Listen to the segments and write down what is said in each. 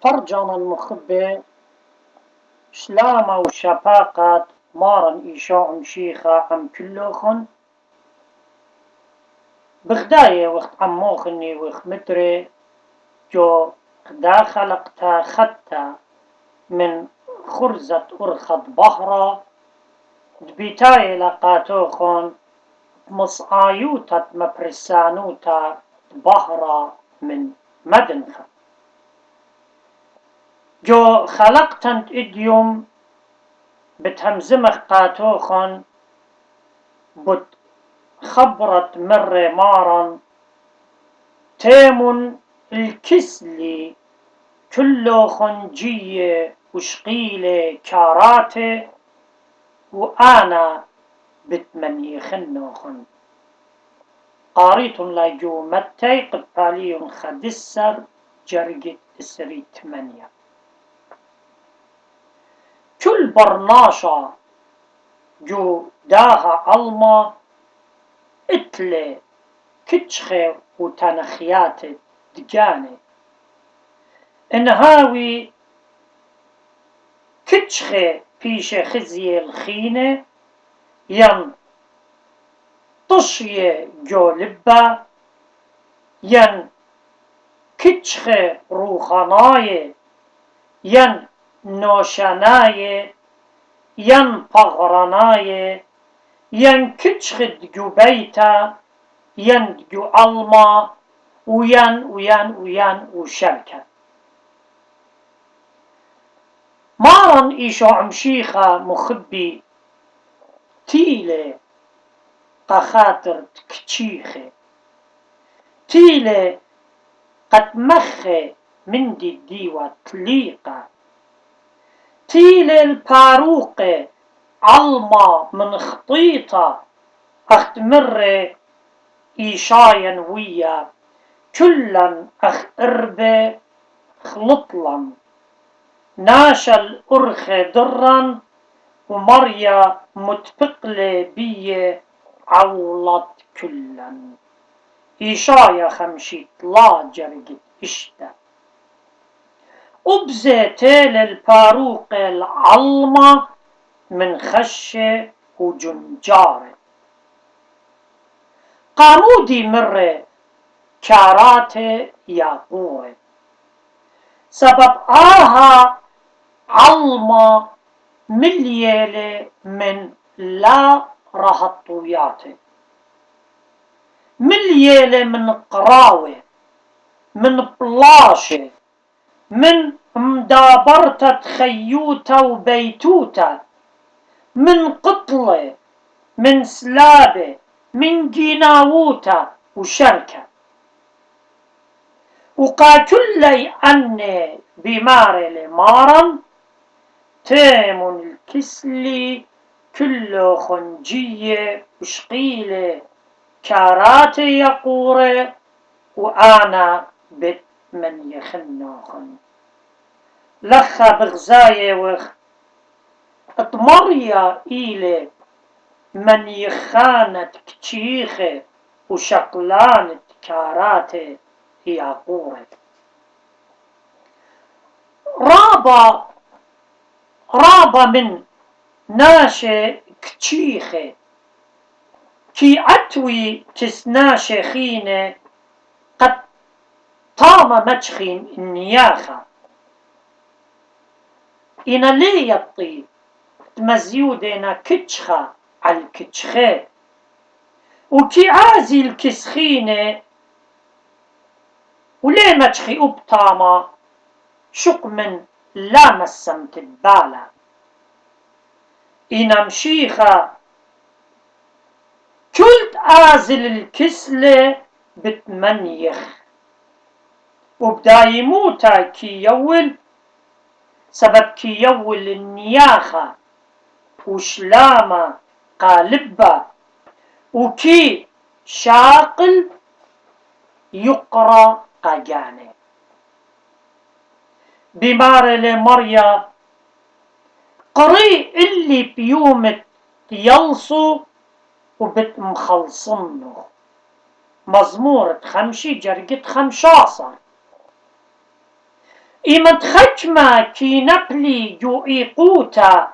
ترجم المخبة شلامة وشفاقة مارن إيشاع شيخة عم كلوخن بغداية وقت عموخني وقت متري جو خدا خلقتا خدتا من خرزة أرخد بهرة دبيتاي لقاتوخن مصايوتا مبرسانوتا بهرة من مدنخة جو خلقتنت إديوم بتهمزمخ قاتوخن بت خبرت مر مارن تيمن الكسلي كلوخن جية وشقيلة كاراتي وأنا بتمني خنوخن قاريت لاجو متي قبالي خدسر جرقت اسري 8 كل برناشا جو داها علما اتلي كتشخي وتنخيات دجاني انهاوي كتشخي بيش خزي الخينة ين طشية جو لبا ين كتشخي روخاناية ين نوشاناية ين بغراناية ين كتشخد جو بيتا ين جو علما وين وشركة مارن إيشو عمشيخة مخبي تيلي قخاطر كتشيخي تيلي قد مخي من دي الديوة تليقة تيلي الباروقة علما من خطيطة اختمر إيشاين ويا كلا أخ إربة خلطلا ناشا الأرخ درا ومريا متبقلة بيه عولت كلا إيشايا خمشيت لا جرقت إشتا أبزتيل الباروق العلمة من خشة وجنجارة قامودي مرة كاراتي ياقورة سبب آها علمة مليالة من لا رهطوياتي مليالة من قراوة من بلاشة من مدابرتة خيوتة وبيتوتة من قطلة من سلابة من جيناووتة وشركة وقاتلي أني بماري لمارن تيم الكسلي كله خنجية وشقيلة كاراتي يقورة وأنا بت من يخنوخن لخا بغزاية وخ اطمريا إيلي من يخانت كتشيخة وشقلانة كاراتي ياقورة رابا من ناشي كتشيخة كي عتوي تسناشي خينة قد طام مجخين النياخة إنا ليه يطي تمزيودنا كتشخة على الكتشخة وكي عازي الكسخينة وليه مجخي أبطامة شق من لا مسمت البالة إنا مشيخة كلت آزل الكسلة بتمنيخ وبدا يموتا كي يول سبب كي يول النياخة وشلامة قالبة وكي شاقل يقرأ قجاني بمار لمريا قري اللي بيومت يلصو وبت مخلصنه مزمورة 5 جرقت 15 إيمت خجمة كي نبلي جو إيقوتا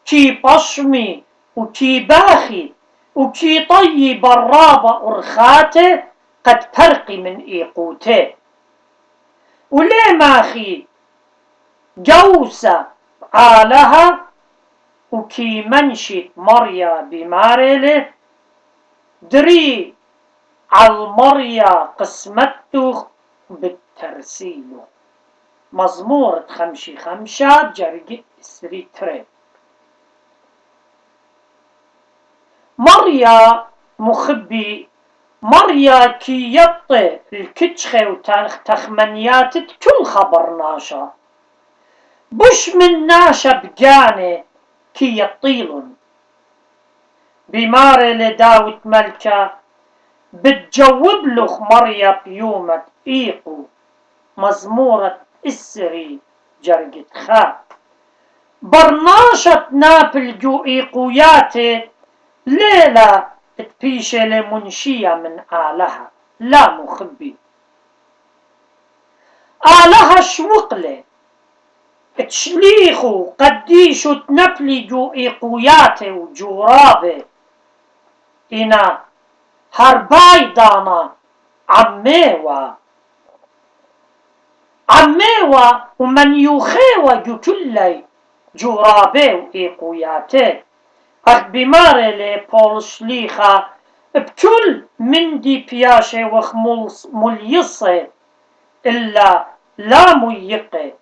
كي بشمي وكي باخي وكي طي برابة أرخاته قد فرقي من إيقوته وليه ماخي جوسة عالها وكي منشي مريا بمارله دري عالمريا قسمته بالترسيل مزمور 55 جرجي سري تري مريا مخبي مريا كي يطي الكتشخي وتخمنيات كل خبر ناشا بش من ناشا بجاني كي يطيلن بماري لداوت ملكة بتجوب له مريا بيومة إيقو مزمورة السري جرجت خا برناشة نابل جو إيقوياتي ليلة تبيشي لمنشية من آلها لا مخبي آلها شوقلي تشليخو قديشو تنبلي جو إيقوياتي وجورابي إنا هرباي دانا عميوة ومن يوخيوة جو كلي جورابي وإيقوياتي أخ بماري لي بول شليخة بكل من دي بياشي وخ مليصي إلا لا ميقي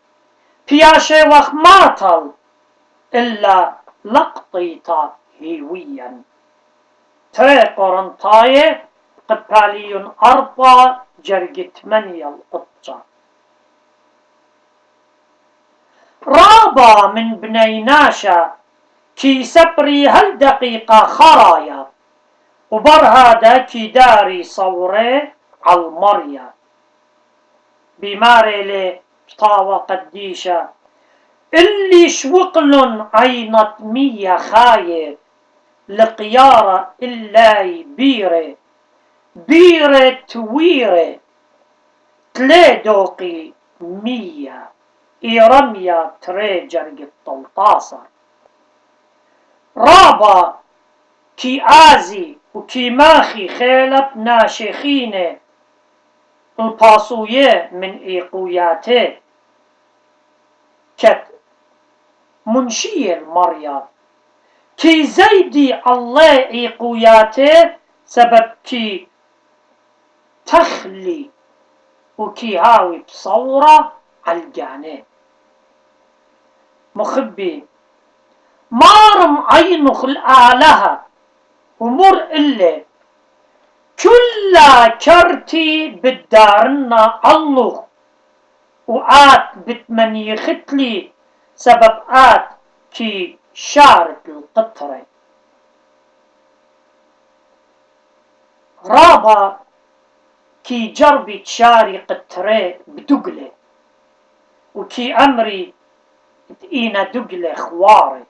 بياشي وخ ماتل إلا لقطيطا هيويا تري قرنطاية قباليون 4 جرج 8 القطة رابا من بنيناشا كي سبري هالدقيقة خرايا وبرهادا كي داري صوري عالمريا بماري لي بطاوة قديشة اللي شوقلن عينت 100 خايب لقيارة اللاي بيرة تويرة تليدوقي 100 إيرميا تريجرق الطلطاسة رابا كي آزي وكي ماخي خيلب ناشخينه الباسوية من إيقوياته كت منشي المريا كي زيدي الله إيقوياته سبب كي تخلي وكي هاوي بصورة عالجانب مخبي مارم عينخ الآلهة ومر إلي كلا كرتي بالدارنا الله وآت بتمني ختلي سبب آت كي شارت القطرة رابا كي جربي تشاري قطرة بدقلة وكي أمري تقينا دقلة خواري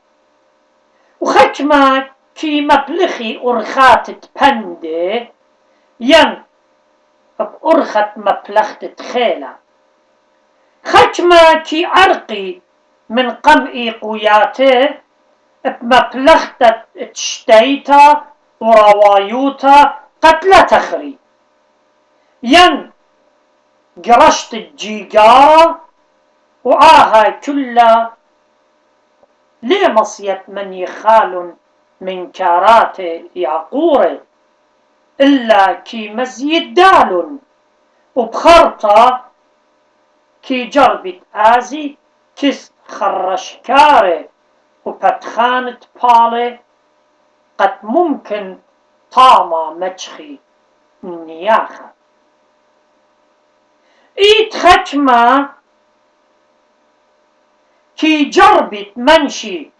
وختما كي مبلخي أرخات تبندي ين بأرخت مبلخت تخيلة ختما كي عرقي من قمئي قوياته بمبلخت تشتيتا وروايوتا قتل تخري ين قرشت الجيجارة وآها كلها ليه مصيت من يخال من كارات يعقوري إلا كي مزيد دال وبخرطة كي جربت آزي كس خرشكاري وبتخانة بالي قد ممكن طاما مجخي النياخة إيت ختمة كي جربت منشي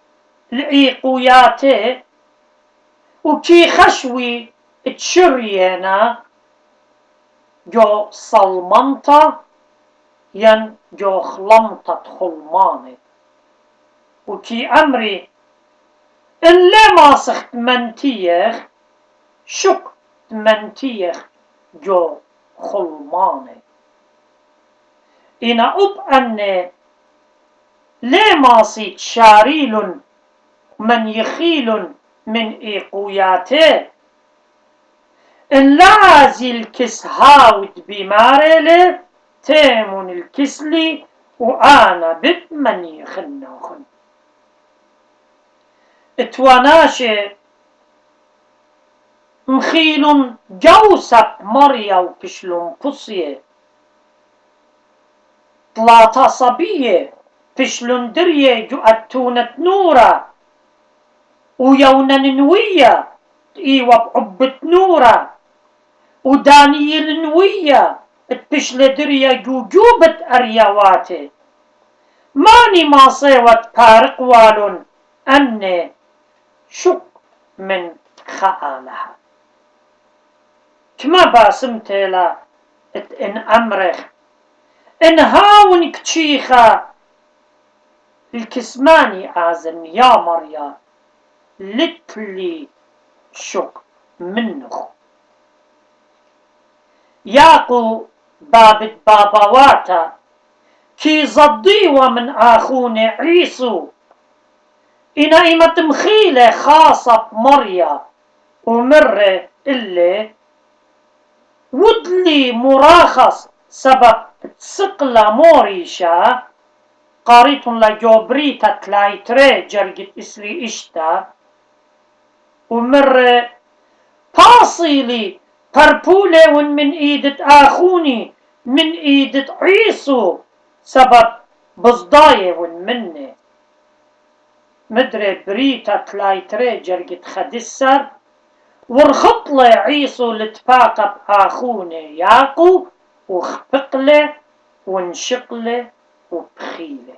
الإيقوياته وكي خشوي تشرينا جو صلمنطة ين جو خلمطة خلمانة وكي أمري اللي ماسخت منتيخ شك منتيخ جو خلمانة إنا أب أن لماصي شاريل من يخيل من إيقوياته إن لازي الكس هاود بماريلي تيمون الكسلي وأنا بمن يخنوخن اتواناشي مخيل جوسب مريا وبشلون قصيه طلاطا صبية بشلون دريه جو أتونة نورا ويونا نوية إيوة بعبة نورا ودانيل نوية بشل دريه جوجوبة أرياواتي ماني ما صيوت بارق والون أني شق من خآلها كما باسمتي لا إن أمرخ إن هاون كتشيخا الكسماني آزن يا مريا لتلي شق منه ياقو بابت باباواتا كي زضي ومن آخوني عيسو إنا إيمة مخيلة خاصة مريا ومرة اللي ودلي مراخص سبب تسقلا موريشا قاريتون لجوبريتا تلايتري جرجت إسري إشتا ومرة باصيلي بربولي من إيدة آخوني من إيدة عيسو سبب بصداية مني مدري بريتا تلايتري جرجت خدسر ورخطلي عيسو لتباقب آخوني ياقو وخبقلي ونشقلي وبخيلي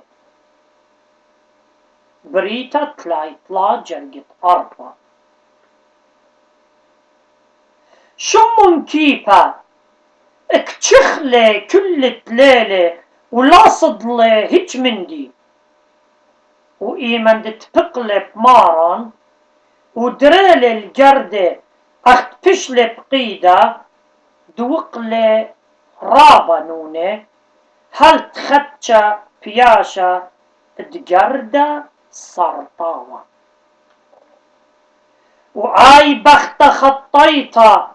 بريتا تلايتلا جرجت أربع شمم كيبا اكتشخلي كل تليلي ولا صدلي هيج مندي وإيمن تبقلي بمارن ودرالي الجردة أخت بشلي بقيدة دوقلي رابا نوني هل تخدشا بياشا تجردة سرطاوة وعاي بخت خطيطة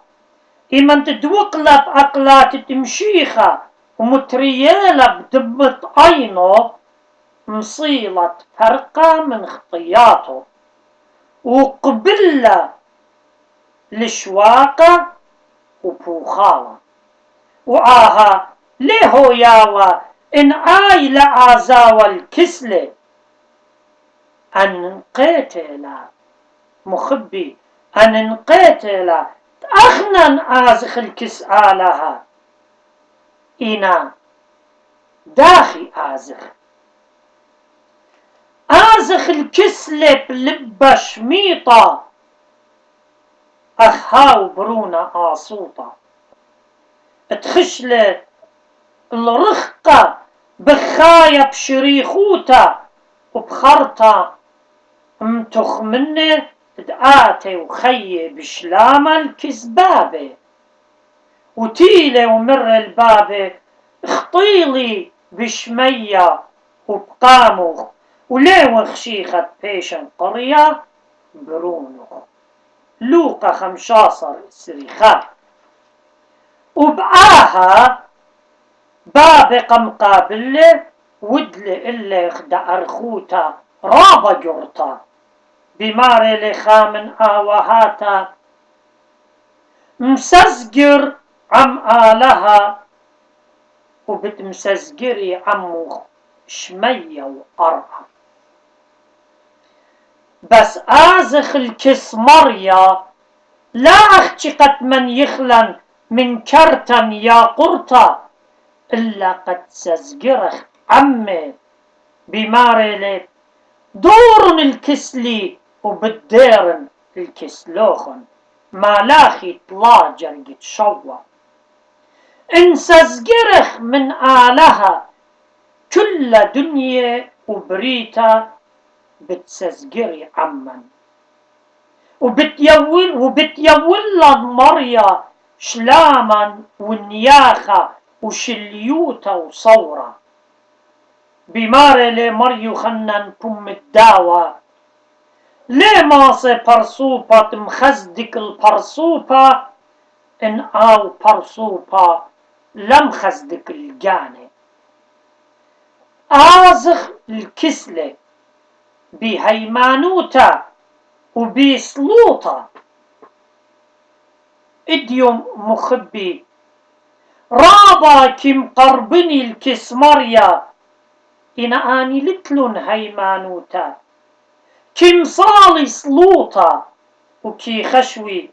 إيمن تدوقلها بأقلات تمشيخة ومتريالة بدبت عينه مصيلة فرقة من خطياته وقبلة لشواقة وبوخالة وآها ليهو ياوا إن آي لعازاوى الكسلة أن نقيتلا مخبي أن نقيتلا أخنن آزخ الكس آلها إنا داخي آزخ الكسلة بلبة شميطة أخهاو برونا آصوطة تخشلة الرخقة بخاية بشريخوتا وبخرطة متخ منه دقاتي وخيي بشلامة الكسبابة وتيلي ومر البابة اخطيلي بشمية وبقاموخ وليه خشيخة بيشن قرية برونو لوقا 15 سريخات وبقاها بابق مقابله ودلي اللي خدا أرخوتا رابا جرطا بماري لخامن آوهاتا مسزجر عم آلها وبتمسزجري عمو شمية وقرعة بس آزخ الكس مريا لا أختقت من يخلن من كرتن يا قرطة إلا قد سزجرخ عمي بماري دورن الكسلي وبالديرن الكسلوخن مالاخي طلاجر يتشوى إن سزجرخ من آلها كل دنيا وبريتا بتسزجري عمن وبتيول مريا شلاما ونياخة وشليوتا وصورة بیماره لی مریو خنن پم الداوة لي ماسي برصوبة مخزدك البرصوبة إن أو برصوبة لم خزدك الجاني آزخ الكسلة بهيمانوتا وبسلوطة إديوم مخبي رابا كم قربني الكسمريا إن آني لتلون هيمانوتا كم صالي سلوطة وكي خشوي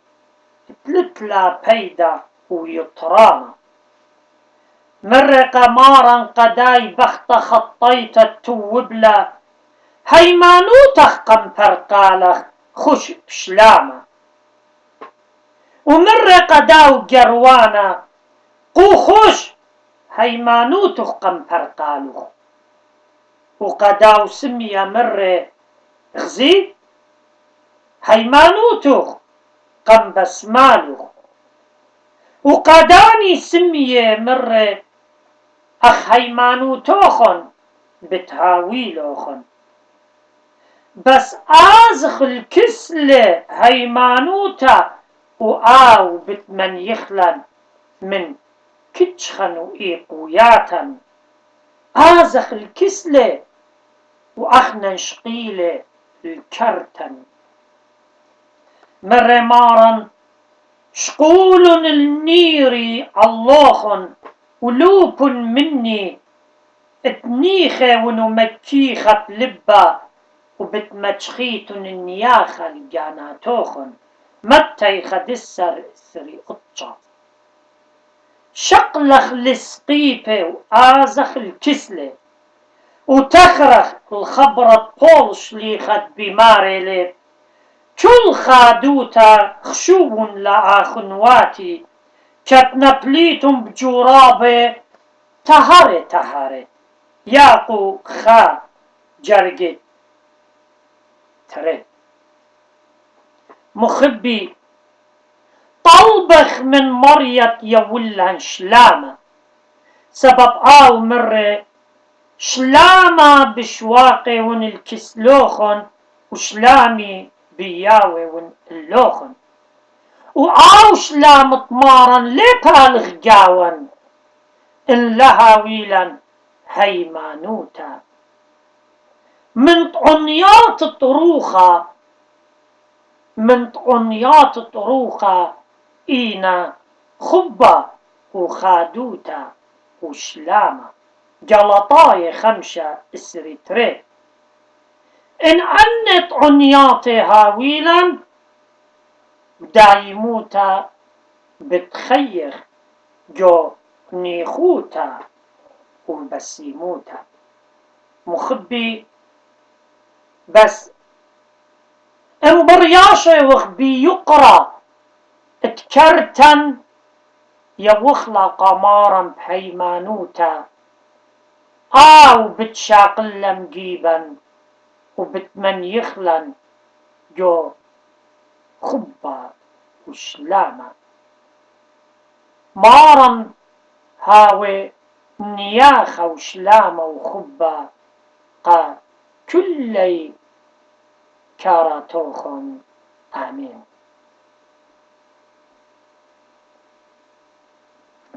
تلتلا بيدا ويطرانا مرق مارا قداي بخت خطيت التوبلا هيمانوتخ قمبرقالخ خش بشلامة ومرق داو جروانا قو خش هيمانوتخ قمبرقالخ وقداو سمية مرة غزي هيمانوتخ قم بسمالخ وقداني سمية مرة أخ هيمانوتوخن بتهاويلوخن بس آزخ الكسلة هيمانوتا وآو بتمن يخلن من كتشخن وإيقوياتا آزخ الكسلة وأخنا شقيلة الكرتن مرة مارا شقول النيري اللوخن ولوب مني اتنيخة ونمكيخة لبا وبتمتشخيت النياخة الجاناتوخن متى يخدسر سري قطشة شقلخ السقيبة وآزخ الكسلة وتخرخ الخبرة بولش ليخت بماري لي كل خادوتا خشوب لآخنواتي كتنبليتم بجورابه تهاري ياقو خا جرجت تري مخبي طلبخ من مريت يولن شلامة سبب آو مرة شلامة بشواقي ون الكسلوخن وشلامي بياوي ون اللوخن وآو شلام طمارا لبالغ جاون إن لها ويلا هيمانوتا من طعنيات طروخة إينا خبة وخادوتا وشلامة جلطاي خمشة السريتري إن أنت عنياتي هاويلا دايموتا بتخيخ جو نيخوتا وبسيموتا مخبي بس انبرياشي وخبي يقرا اتكرتن يوخلا قمارا بهيمانوتا او بتشاقل مجيبا وبتمن يخلن جو خبا وشلامة مارا هاوي نياخة وشلامة وخبا قا كلي كاراتوخن آمين.